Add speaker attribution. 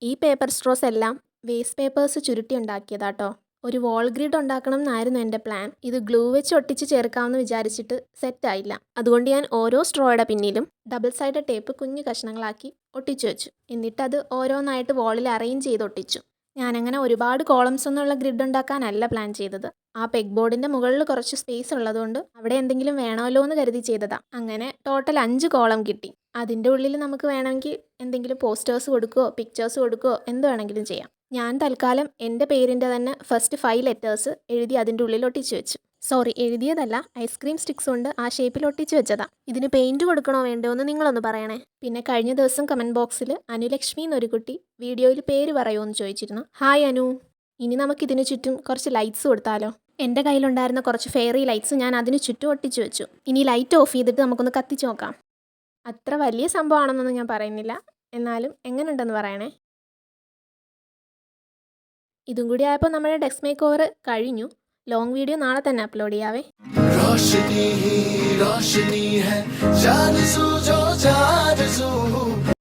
Speaker 1: ഈ paper Straus എല്ലാം waste papers ചുരുട്ടി ഉണ്ടാക്കിയതാട്ടോ. ഒരു വാൾ ഗ്രിഡ് ഉണ്ടാക്കണം എന്നായിരുന്നു എൻ്റെ പ്ലാൻ. ഇത് ഗ്ലൂ വെച്ച് ഒട്ടിച്ച് ചേർക്കാമെന്ന് വിചാരിച്ചിട്ട് സെറ്റായില്ല. അതുകൊണ്ട് ഞാൻ ഓരോ സ്ട്രോയുടെ പിന്നിലും ഡബിൾ സൈഡ് ടേപ്പ് കുഞ്ഞു കഷ്ണങ്ങളാക്കി ഒട്ടിച്ചു വെച്ചു. എന്നിട്ടത് ഓരോന്നായിട്ട് വാളിൽ അറേഞ്ച് ചെയ്ത് ഒട്ടിച്ചു. ഞാനങ്ങനെ ഒരുപാട് കോളംസ് ഒന്നുള്ള ഗ്രിഡ് ഉണ്ടാക്കാനല്ല പ്ലാൻ ചെയ്തത്. ആ പെഗ് ബോർഡിൻ്റെ മുകളിൽ കുറച്ച് സ്പേസ് ഉള്ളതുകൊണ്ട് അവിടെ എന്തെങ്കിലും വേണമല്ലോ എന്ന് കരുതി ചെയ്തതാ. അങ്ങനെ ടോട്ടൽ 5 കോളം കിട്ടി. അതിൻ്റെ ഉള്ളിൽ നമുക്ക് വേണമെങ്കിൽ എന്തെങ്കിലും പോസ്റ്റേഴ്സ് കൊടുക്കുകയോ പിക്ചേഴ്സ് കൊടുക്കുകയോ എന്ത് വേണമെങ്കിലും ചെയ്യാം. ഞാൻ തൽക്കാലം എൻ്റെ പേരിൻ്റെ തന്നെ ഫസ്റ്റ് 5 ലെറ്റേഴ്സ് എഴുതി അതിൻ്റെ ഉള്ളിൽ ഒട്ടിച്ചു വെച്ചു. സോറി, എഴുതിയതല്ല, ഐസ്ക്രീം സ്റ്റിക്സ് കൊണ്ട് ആ ഷേപ്പിൽ ഒട്ടിച്ചു വെച്ചതാ. ഇതിന് പെയിൻറ് കൊടുക്കണോ വേണ്ടോ എന്ന് നിങ്ങളൊന്ന് പറയണേ. പിന്നെ കഴിഞ്ഞ ദിവസം കമൻറ്റ് ബോക്സിൽ അനുലക്ഷ്മി എന്നൊരു കുട്ടി വീഡിയോയിൽ പേര് പറയുമോ എന്ന് ചോദിച്ചിരുന്നു. ഹായ് അനു. ഇനി നമുക്കിതിന് ചുറ്റും കുറച്ച് ലൈറ്റ്സ് കൊടുത്താലോ? എൻ്റെ കയ്യിലുണ്ടായിരുന്ന കുറച്ച് ഫെയറി ലൈറ്റ്സ് ഞാൻ അതിന് ചുറ്റും ഒട്ടിച്ചു വെച്ചു. ഇനി ലൈറ്റ് ഓഫ് ചെയ്തിട്ട് നമുക്കൊന്ന് കത്തിച്ച് നോക്കാം. അത്ര വലിയ സംഭവമാണെന്നൊന്നും ഞാൻ പറയുന്നില്ല, എന്നാലും എങ്ങനെയുണ്ടെന്ന് പറയണേ. ഇതും കൂടി ആയപ്പോൾ നമ്മുടെ ഡെസ്ക് മേക്ക് ഓവർ കഴിഞ്ഞു. ലോങ് വീഡിയോ നാളെ തന്നെ അപ്ലോഡ് ചെയ്യാവേ.